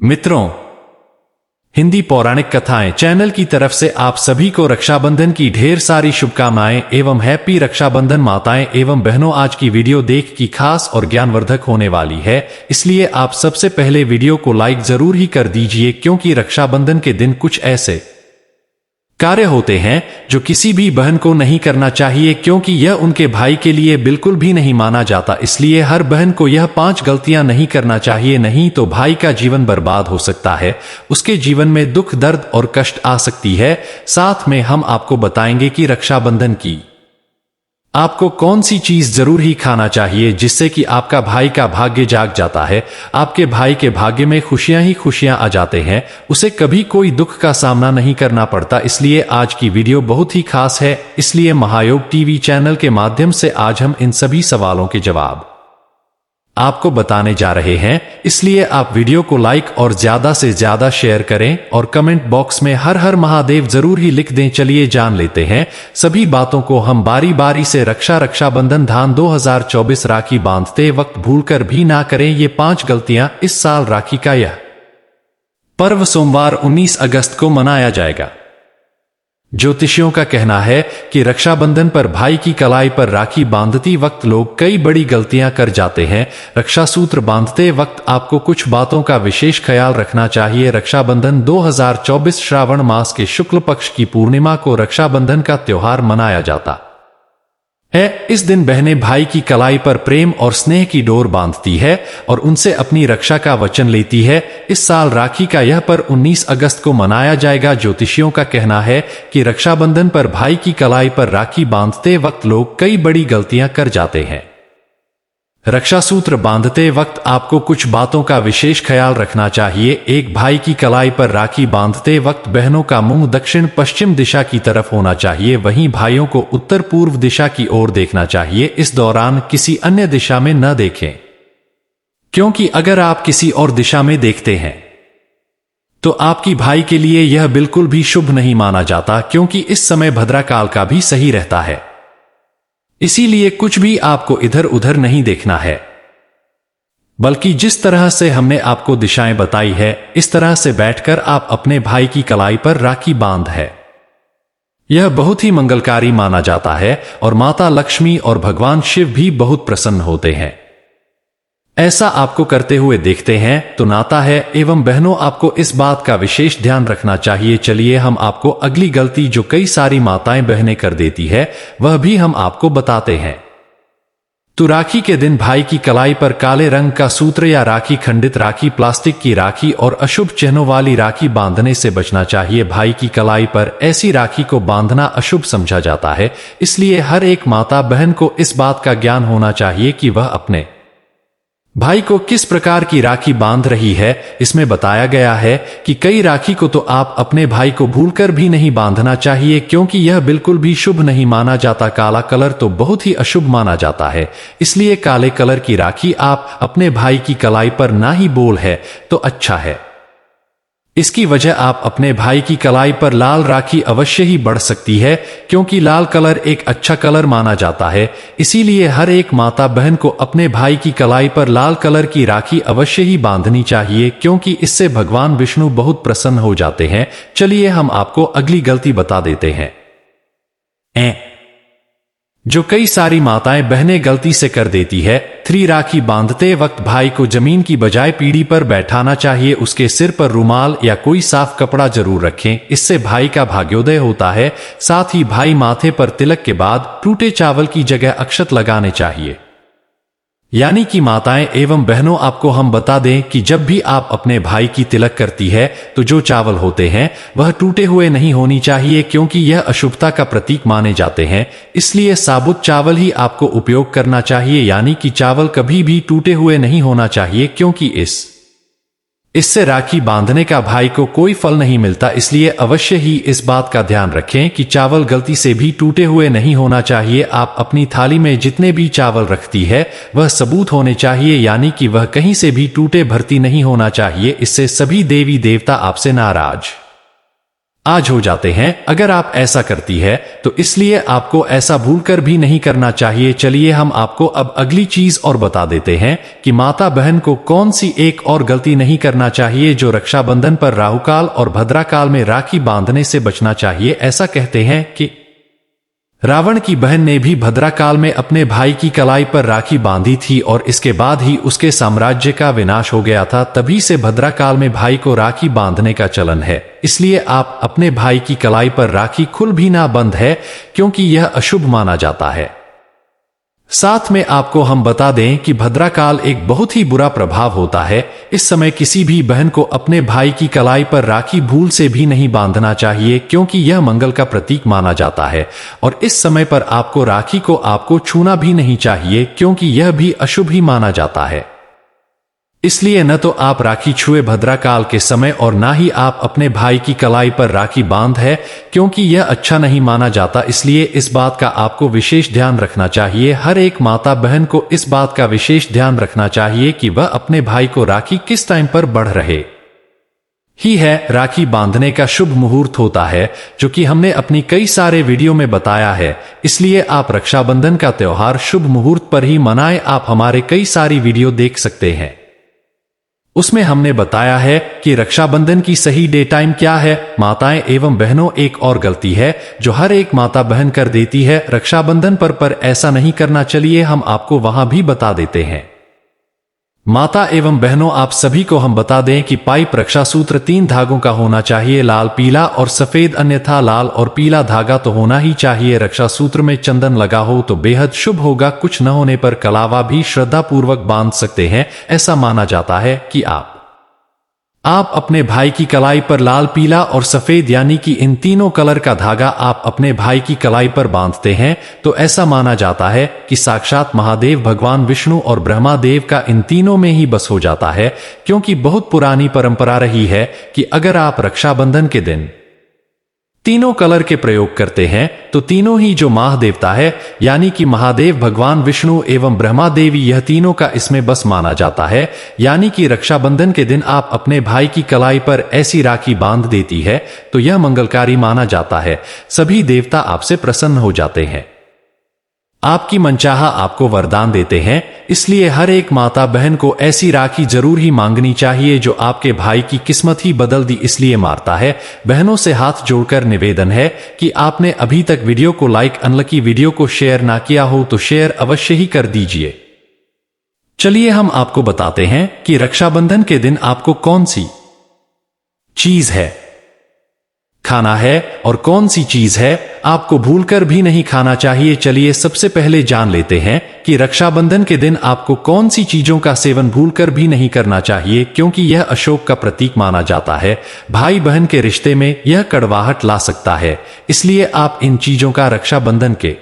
मित्रों, हिंदी पौराणिक कथाएं चैनल की तरफ से आप सभी को रक्षाबंधन की ढेर सारी शुभकामनाएं एवं हैप्पी रक्षाबंधन। माताएं एवं बहनों, आज की वीडियो देख की खास और ज्ञानवर्धक होने वाली है, इसलिए आप सबसे पहले वीडियो को लाइक जरूर ही कर दीजिए, क्योंकि रक्षाबंधन के दिन कुछ ऐसे कार्य होते हैं जो किसी भी बहन को नहीं करना चाहिए, क्योंकि यह उनके भाई के लिए बिल्कुल भी नहीं माना जाता। इसलिए हर बहन को यह 5 गलतियां नहीं करना चाहिए, नहीं तो भाई का जीवन बर्बाद हो सकता है, उसके जीवन में दुख, दर्द और कष्ट आ सकती है। साथ में हम आपको बताएंगे कि रक्षाबंधन की आपको कौन सी चीज जरूर ही खाना चाहिए, जिससे कि आपका भाई का भाग्य जाग जाता है, आपके भाई के भाग्य में खुशियां ही खुशियां आ जाते हैं, उसे कभी कोई दुख का सामना नहीं करना पड़ता। इसलिए आज की वीडियो बहुत ही खास है, इसलिए महायोग टीवी चैनल के माध्यम से आज हम इन सभी सवालों के जवाब आपको बताने जा रहे हैं। इसलिए आप वीडियो को लाइक और ज्यादा से ज्यादा शेयर करें और कमेंट बॉक्स में हर हर महादेव जरूर ही लिख दें। चलिए जान लेते हैं सभी बातों को हम बारी बारी से। रक्षाबंधन धान 2024 राखी बांधते वक्त भूलकर भी ना करें ये 5 गलतियां। इस साल राखी का यह पर्व सोमवार 19 अगस्त को मनाया जाएगा। ज्योतिषियों का कहना है कि रक्षाबंधन पर भाई की कलाई पर राखी बांधती वक्त लोग कई बड़ी गलतियां कर जाते हैं। रक्षा सूत्र बांधते वक्त आपको कुछ बातों का विशेष ख्याल रखना चाहिए। रक्षाबंधन 2024 श्रावण मास के शुक्ल पक्ष की पूर्णिमा को रक्षाबंधन का त्योहार मनाया जाता है। इस दिन बहनें भाई की कलाई पर प्रेम और स्नेह की डोर बांधती है और उनसे अपनी रक्षा का वचन लेती है। इस साल राखी का यह पर्व 19 अगस्त को मनाया जाएगा। ज्योतिषियों का कहना है कि रक्षाबंधन पर भाई की कलाई पर राखी बांधते वक्त लोग कई बड़ी गलतियां कर जाते हैं। रक्षा सूत्र बांधते वक्त आपको कुछ बातों का विशेष ख्याल रखना चाहिए। एक, भाई की कलाई पर राखी बांधते वक्त बहनों का मुंह दक्षिण पश्चिम दिशा की तरफ होना चाहिए, वहीं भाइयों को उत्तर पूर्व दिशा की ओर देखना चाहिए। इस दौरान किसी अन्य दिशा में न देखें, क्योंकि अगर आप किसी और दिशा में देखते हैं तो आपकी भाई के लिए यह बिल्कुल भी शुभ नहीं माना जाता, क्योंकि इस समय भद्रा काल का भी सही रहता है। इसीलिए कुछ भी आपको इधर उधर नहीं देखना है, बल्कि जिस तरह से हमने आपको दिशाएं बताई है, इस तरह से बैठकर आप अपने भाई की कलाई पर राखी बांध है। यह बहुत ही मंगलकारी माना जाता है और माता लक्ष्मी और भगवान शिव भी बहुत प्रसन्न होते हैं। ऐसा आपको करते हुए देखते हैं तो नाता है एवं बहनों, आपको इस बात का विशेष ध्यान रखना चाहिए। चलिए हम आपको अगली गलती जो कई सारी माताएं बहनें कर देती है वह भी हम आपको बताते हैं। तो राखी के दिन भाई की कलाई पर काले रंग का सूत्र या राखी, खंडित राखी, प्लास्टिक की राखी और अशुभ चिन्हों वाली राखी बांधने से बचना चाहिए। भाई की कलाई पर ऐसी राखी को बांधना अशुभ समझा जाता है, इसलिए हर एक माता बहन को इस बात का ज्ञान होना चाहिए कि वह अपने भाई को किस प्रकार की राखी बांध रही है। इसमें बताया गया है कि कई राखी को तो आप अपने भाई को भूलकर भी नहीं बांधना चाहिए, क्योंकि यह बिल्कुल भी शुभ नहीं माना जाता। काला कलर तो बहुत ही अशुभ माना जाता है, इसलिए काले कलर की राखी आप अपने भाई की कलाई पर ना ही बोल है तो अच्छा है। इसकी वजह आप अपने भाई की कलाई पर लाल राखी अवश्य ही बढ़ सकती है, क्योंकि लाल कलर एक अच्छा कलर माना जाता है। इसीलिए हर एक माता बहन को अपने भाई की कलाई पर लाल कलर की राखी अवश्य ही बांधनी चाहिए, क्योंकि इससे भगवान विष्णु बहुत प्रसन्न हो जाते हैं। चलिए हम आपको अगली गलती बता देते हैं जो कई सारी माताएं बहनें गलती से कर देती है। 3, राखी बांधते वक्त भाई को जमीन की बजाय पीढ़ी पर बैठाना चाहिए। उसके सिर पर रुमाल या कोई साफ कपड़ा जरूर रखें, इससे भाई का भाग्योदय होता है। साथ ही भाई माथे पर तिलक के बाद टूटे चावल की जगह अक्षत लगाने चाहिए। यानी कि माताएं एवं बहनों, आपको हम बता दें कि जब भी आप अपने भाई की तिलक करती है तो जो चावल होते हैं वह टूटे हुए नहीं होनी चाहिए, क्योंकि यह अशुभता का प्रतीक माने जाते हैं। इसलिए साबुत चावल ही आपको उपयोग करना चाहिए, यानी कि चावल कभी भी टूटे हुए नहीं होना चाहिए, क्योंकि इससे राखी बांधने का भाई को कोई फल नहीं मिलता। इसलिए अवश्य ही इस बात का ध्यान रखें कि चावल गलती से भी टूटे हुए नहीं होना चाहिए। आप अपनी थाली में जितने भी चावल रखती है वह सबूत होने चाहिए, यानी कि वह कहीं से भी टूटे भर्ती नहीं होना चाहिए। इससे सभी देवी देवता आपसे नाराज आज हो जाते हैं। अगर आप ऐसा करती है तो इसलिए आपको ऐसा भूलकर भी नहीं करना चाहिए। चलिए हम आपको अब अगली चीज और बता देते हैं कि माता बहन को कौन सी एक और गलती नहीं करना चाहिए जो रक्षाबंधन पर राहुकाल और भद्राकाल में राखी बांधने से बचना चाहिए। ऐसा कहते हैं कि रावण की बहन ने भी भद्राकाल में अपने भाई की कलाई पर राखी बांधी थी और इसके बाद ही उसके साम्राज्य का विनाश हो गया था। तभी से भद्राकाल में भाई को राखी बांधने का चलन है। इसलिए आप अपने भाई की कलाई पर राखी खुल भी ना बंद है, क्योंकि यह अशुभ माना जाता है। साथ में आपको हम बता दें कि भद्राकाल एक बहुत ही बुरा प्रभाव होता है। इस समय किसी भी बहन को अपने भाई की कलाई पर राखी भूल से भी नहीं बांधना चाहिए, क्योंकि यह मंगल का प्रतीक माना जाता है। और इस समय पर आपको राखी को आपको छूना भी नहीं चाहिए, क्योंकि यह भी अशुभ ही माना जाता है। इसलिए न तो आप राखी छुए भद्राकाल के समय और ना ही आप अपने भाई की कलाई पर राखी बांध है, क्योंकि यह अच्छा नहीं माना जाता। इसलिए इस बात का आपको विशेष ध्यान रखना चाहिए। हर एक माता बहन को इस बात का विशेष ध्यान रखना चाहिए कि वह अपने भाई को राखी किस टाइम पर बढ़ रहे ही है। राखी बांधने का शुभ मुहूर्त होता है, जो कि हमने अपनी कई सारे वीडियो में बताया है। इसलिए आप रक्षाबंधन का त्योहार शुभ मुहूर्त पर ही मनाएं। आप हमारे कई सारी वीडियो देख सकते हैं, उसमें हमने बताया है कि रक्षाबंधन की सही डे टाइम क्या है। माताएं एवं बहनों, एक और गलती है जो हर एक माता बहन कर देती है रक्षाबंधन पर ऐसा नहीं करना। चलिए हम आपको वहां भी बता देते हैं। माता एवं बहनों, आप सभी को हम बता दें कि पाइप रक्षा सूत्र 3 धागों का होना चाहिए, लाल, पीला और सफेद। अन्यथा लाल और पीला धागा तो होना ही चाहिए। रक्षा सूत्र में चंदन लगा हो तो बेहद शुभ होगा। कुछ न होने पर कलावा भी श्रद्धा पूर्वक बांध सकते हैं। ऐसा माना जाता है कि आप अपने भाई की कलाई पर लाल, पीला और सफेद यानी कि इन तीनों कलर का धागा आप अपने भाई की कलाई पर बांधते हैं तो ऐसा माना जाता है कि साक्षात महादेव भगवान विष्णु और ब्रह्मा देव का इन तीनों में ही बस हो जाता है। क्योंकि बहुत पुरानी परंपरा रही है कि अगर आप रक्षाबंधन के दिन तीनों कलर के प्रयोग करते हैं तो तीनों ही जो महादेवता है यानी कि महादेव भगवान विष्णु एवं ब्रह्मा देवी, यह तीनों का इसमें बस माना जाता है। यानी कि रक्षाबंधन के दिन आप अपने भाई की कलाई पर ऐसी राखी बांध देती है तो यह मंगलकारी माना जाता है। सभी देवता आपसे प्रसन्न हो जाते हैं, आपकी मनचाहा आपको वरदान देते हैं। इसलिए हर एक माता बहन को ऐसी राखी जरूर ही मांगनी चाहिए जो आपके भाई की किस्मत ही बदल दी इसलिए मारता है। बहनों से हाथ जोड़कर निवेदन है कि आपने अभी तक वीडियो को लाइक, अनलकी वीडियो को शेयर ना किया हो तो शेयर अवश्य ही कर दीजिए। चलिए हम आपको बताते हैं कि रक्षाबंधन के दिन आपको कौन सी चीज है खाना है और कौन सी चीज है आपको भूलकर भी नहीं खाना चाहिए। चलिए सबसे पहले जान लेते हैं कि रक्षाबंधन के दिन आपको कौन सी चीजों का सेवन भूलकर भी नहीं करना चाहिए, क्योंकि यह अशोक का प्रतीक माना जाता है। भाई बहन के रिश्ते में यह कड़वाहट ला सकता है। इसलिए आप इन चीजों का रक्षाबंधन के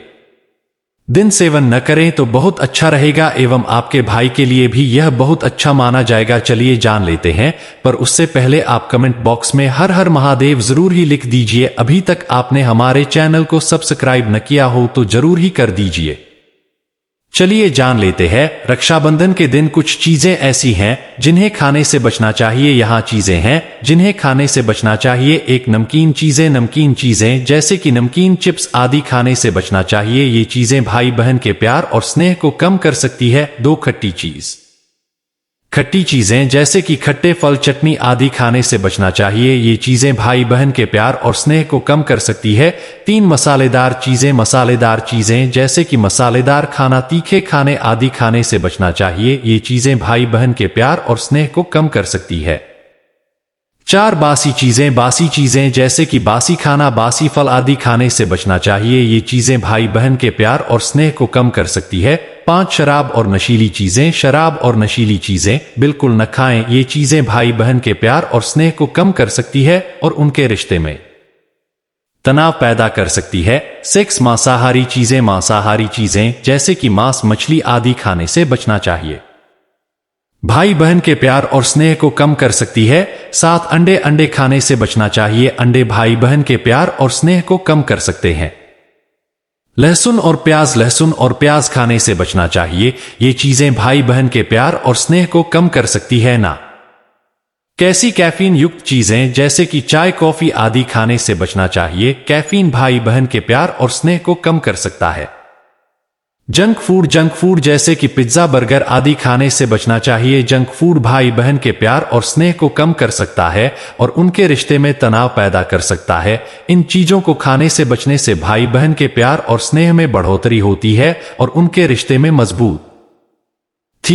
दिन सेवन न करें तो बहुत अच्छा रहेगा एवं आपके भाई के लिए भी यह बहुत अच्छा माना जाएगा। चलिए जान लेते हैं, पर उससे पहले आप कमेंट बॉक्स में हर हर महादेव जरूर ही लिख दीजिए। अभी तक आपने हमारे चैनल को सब्सक्राइब न किया हो तो जरूर ही कर दीजिए। चलिए जान लेते हैं, रक्षाबंधन के दिन कुछ चीजें ऐसी हैं जिन्हें खाने से बचना चाहिए। यहाँ चीजें हैं जिन्हें खाने से बचना चाहिए। एक, नमकीन चीजें जैसे कि नमकीन, चिप्स आदि खाने से बचना चाहिए। ये चीजें भाई बहन के प्यार और स्नेह को कम कर सकती है। 2, खट्टी चीजें जैसे कि खट्टे फल, चटनी आदि खाने से बचना चाहिए। ये चीजें भाई बहन के प्यार और स्नेह को कम कर सकती है। 3, मसालेदार चीजें जैसे कि मसालेदार खाना, तीखे खाने आदि खाने से बचना चाहिए। ये चीजें भाई बहन के प्यार और स्नेह को कम कर सकती है। 4, बासी चीजें जैसे कि बासी खाना, बासी फल आदि खाने से बचना चाहिए। ये चीजें भाई बहन के प्यार और स्नेह को कम कर सकती है। 5, शराब और नशीली चीजें बिल्कुल न खाएं। ये चीजें भाई बहन के प्यार और स्नेह को कम कर सकती है और उनके रिश्ते में तनाव पैदा कर सकती है। 6, मांसाहारी चीजें जैसे कि मांस, मछली आदि खाने से बचना चाहिए। भाई बहन के प्यार और स्नेह को कम कर सकती है। 7, अंडे खाने से बचना चाहिए। अंडे भाई बहन के प्यार और स्नेह को कम कर सकते हैं। लहसुन और प्याज खाने से बचना चाहिए। ये चीजें भाई बहन के प्यार और स्नेह को कम कर सकती है। ना कैसी कैफीन युक्त चीजें जैसे कि चाय, कॉफी आदि खाने से बचना चाहिए। कैफीन भाई बहन के प्यार और स्नेह को कम कर सकता है। जंक फूड जैसे कि पिज्जा, बर्गर आदि खाने से बचना चाहिए। जंक फूड भाई बहन के प्यार और स्नेह को कम कर सकता है और उनके रिश्ते में तनाव पैदा कर सकता है। इन चीजों को खाने से बचने से भाई बहन के प्यार और स्नेह में बढ़ोतरी होती है और उनके रिश्ते में मजबूती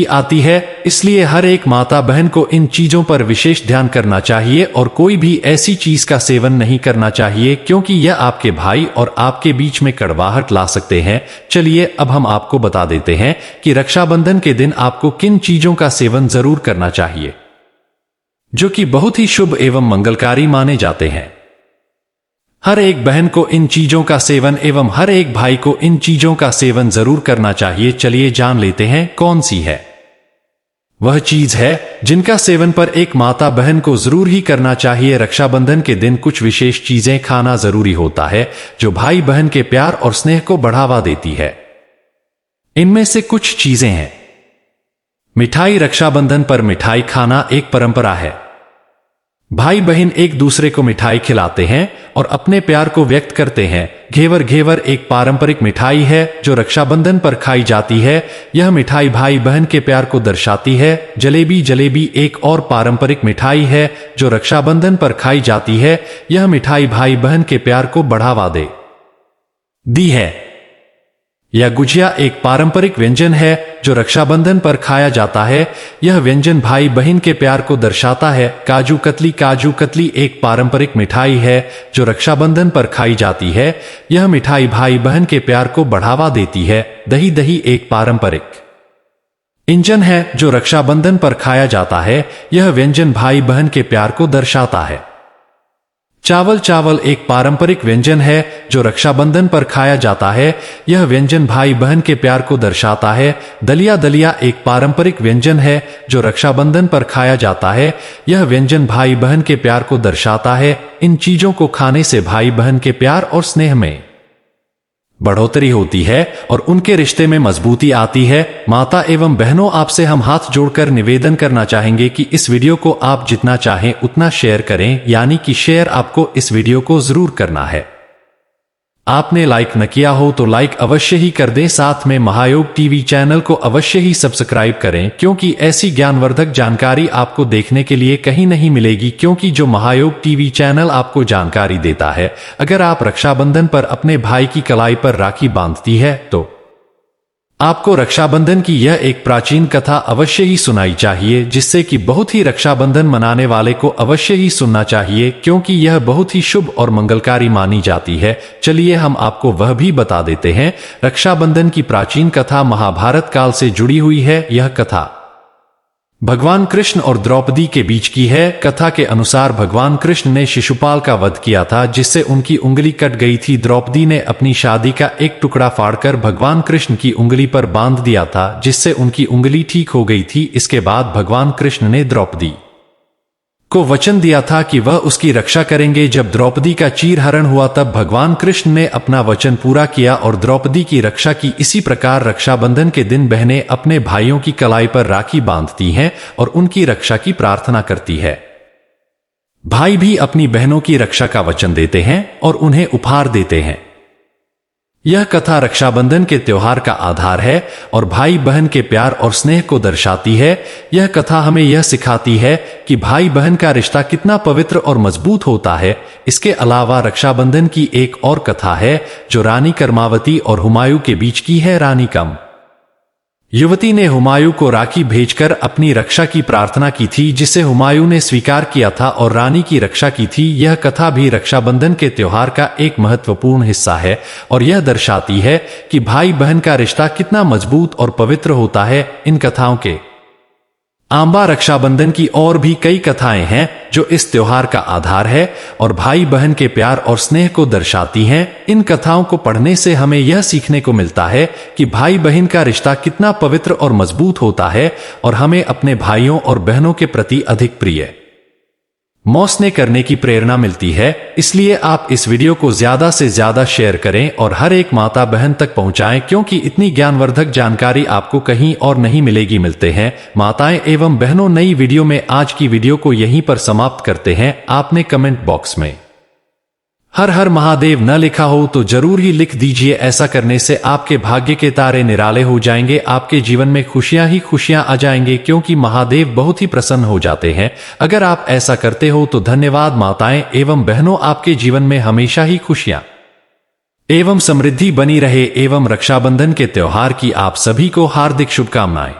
आती है। इसलिए हर एक माता बहन को इन चीजों पर विशेष ध्यान करना चाहिए और कोई भी ऐसी चीज का सेवन नहीं करना चाहिए, क्योंकि यह आपके भाई और आपके बीच में कड़वाहट ला सकते हैं। चलिए अब हम आपको बता देते हैं कि रक्षाबंधन के दिन आपको किन चीजों का सेवन जरूर करना चाहिए, जो कि बहुत ही शुभ एवं मंगलकारी माने जाते हैं। हर एक बहन को इन चीजों का सेवन एवं हर एक भाई को इन चीजों का सेवन जरूर करना चाहिए। चलिए जान लेते हैं कौन सी है वह चीज है जिनका सेवन पर एक माता बहन को जरूर ही करना चाहिए। रक्षाबंधन के दिन कुछ विशेष चीजें खाना जरूरी होता है जो भाई बहन के प्यार और स्नेह को बढ़ावा देती है। इनमें से कुछ चीजें हैं। मिठाई। रक्षाबंधन पर मिठाई खाना एक परंपरा है। भाई बहन एक दूसरे को मिठाई खिलाते हैं और अपने प्यार को व्यक्त करते हैं। घेवर एक पारंपरिक मिठाई है जो रक्षाबंधन पर खाई जाती है। यह मिठाई भाई बहन के प्यार को दर्शाती है। जलेबी एक और पारंपरिक मिठाई है जो रक्षाबंधन पर खाई जाती है। यह मिठाई भाई बहन के प्यार को बढ़ावा दी है। यह गुजिया एक पारंपरिक व्यंजन है जो रक्षाबंधन पर खाया जाता है। यह व्यंजन भाई बहन के प्यार को दर्शाता है। काजू कतली एक पारंपरिक मिठाई है जो रक्षाबंधन पर खाई जाती है। यह मिठाई भाई बहन के प्यार को बढ़ावा देती है। दही एक पारंपरिक व्यंजन है जो रक्षाबंधन पर खाया जाता है। यह व्यंजन भाई बहन के प्यार को दर्शाता है। चावल एक पारंपरिक व्यंजन है जो रक्षाबंधन पर खाया जाता है। यह व्यंजन भाई बहन के प्यार को दर्शाता है। दलिया एक पारंपरिक व्यंजन है जो रक्षाबंधन पर खाया जाता है। यह व्यंजन भाई बहन के प्यार को दर्शाता है। इन चीजों को खाने से भाई बहन के प्यार और स्नेह में बढ़ोतरी होती है और उनके रिश्ते में मजबूती आती है। माता एवं बहनों, आपसे हम हाथ जोड़कर निवेदन करना चाहेंगे कि इस वीडियो को आप जितना चाहें उतना शेयर करें, यानी कि शेयर आपको इस वीडियो को जरूर करना है। आपने लाइक न किया हो तो लाइक अवश्य ही कर दें। साथ में महायोग टीवी चैनल को अवश्य ही सब्सक्राइब करें, क्योंकि ऐसी ज्ञानवर्धक जानकारी आपको देखने के लिए कहीं नहीं मिलेगी, क्योंकि जो महायोग टीवी चैनल आपको जानकारी देता है। अगर आप रक्षाबंधन पर अपने भाई की कलाई पर राखी बांधती है तो आपको रक्षाबंधन की यह एक प्राचीन कथा अवश्य ही सुनाई चाहिए, जिससे कि बहुत ही रक्षाबंधन मनाने वाले को अवश्य ही सुनना चाहिए, क्योंकि यह बहुत ही शुभ और मंगलकारी मानी जाती है। चलिए हम आपको वह भी बता देते हैं। रक्षाबंधन की प्राचीन कथा महाभारत काल से जुड़ी हुई है। यह कथा भगवान कृष्ण और द्रौपदी के बीच की है। कथा के अनुसार भगवान कृष्ण ने शिशुपाल का वध किया था, जिससे उनकी उंगली कट गई थी। द्रौपदी ने अपनी शादी का एक टुकड़ा फाड़कर भगवान कृष्ण की उंगली पर बांध दिया था, जिससे उनकी उंगली ठीक हो गई थी। इसके बाद भगवान कृष्ण ने द्रौपदी को वचन दिया था कि वह उसकी रक्षा करेंगे। जब द्रौपदी का चीरहरण हुआ तब भगवान कृष्ण ने अपना वचन पूरा किया और द्रौपदी की रक्षा की। इसी प्रकार रक्षाबंधन के दिन बहनें अपने भाइयों की कलाई पर राखी बांधती हैं और उनकी रक्षा की प्रार्थना करती है। भाई भी अपनी बहनों की रक्षा का वचन देते हैं और उन्हें उपहार देते हैं। यह कथा रक्षाबंधन के त्योहार का आधार है और भाई बहन के प्यार और स्नेह को दर्शाती है। यह कथा हमें यह सिखाती है कि भाई बहन का रिश्ता कितना पवित्र और मजबूत होता है। इसके अलावा रक्षाबंधन की एक और कथा है जो रानी कर्मावती और हुमायूं के बीच की है। रानी कम युवती ने हुमायूं को राखी भेजकर अपनी रक्षा की प्रार्थना की थी, जिसे हुमायूं ने स्वीकार किया था और रानी की रक्षा की थी। यह कथा भी रक्षाबंधन के त्योहार का एक महत्वपूर्ण हिस्सा है और यह दर्शाती है कि भाई बहन का रिश्ता कितना मजबूत और पवित्र होता है। इन कथाओं के आंबा रक्षाबंधन की और भी कई कथाएं हैं जो इस त्योहार का आधार है और भाई बहन के प्यार और स्नेह को दर्शाती हैं। इन कथाओं को पढ़ने से हमें यह सीखने को मिलता है कि भाई बहन का रिश्ता कितना पवित्र और मजबूत होता है और हमें अपने भाइयों और बहनों के प्रति अधिक प्रिय मौसने करने की प्रेरणा मिलती है। इसलिए आप इस वीडियो को ज्यादा से ज्यादा शेयर करें और हर एक माता बहन तक पहुंचाएं, क्योंकि इतनी ज्ञानवर्धक जानकारी आपको कहीं और नहीं मिलेगी। मिलते हैं माताएं एवं बहनों नई वीडियो में। आज की वीडियो को यहीं पर समाप्त करते हैं। आपने कमेंट बॉक्स में हर हर महादेव न लिखा हो तो जरूर ही लिख दीजिए। ऐसा करने से आपके भाग्य के तारे निराले हो जाएंगे, आपके जीवन में खुशियां ही खुशियां आ जाएंगे, क्योंकि महादेव बहुत ही प्रसन्न हो जाते हैं अगर आप ऐसा करते हो। तो धन्यवाद माताएं एवं बहनों, आपके जीवन में हमेशा ही खुशियां एवं समृद्धि बनी रहे। एवं रक्षाबंधन के त्योहार की आप सभी को हार्दिक शुभकामनाएं।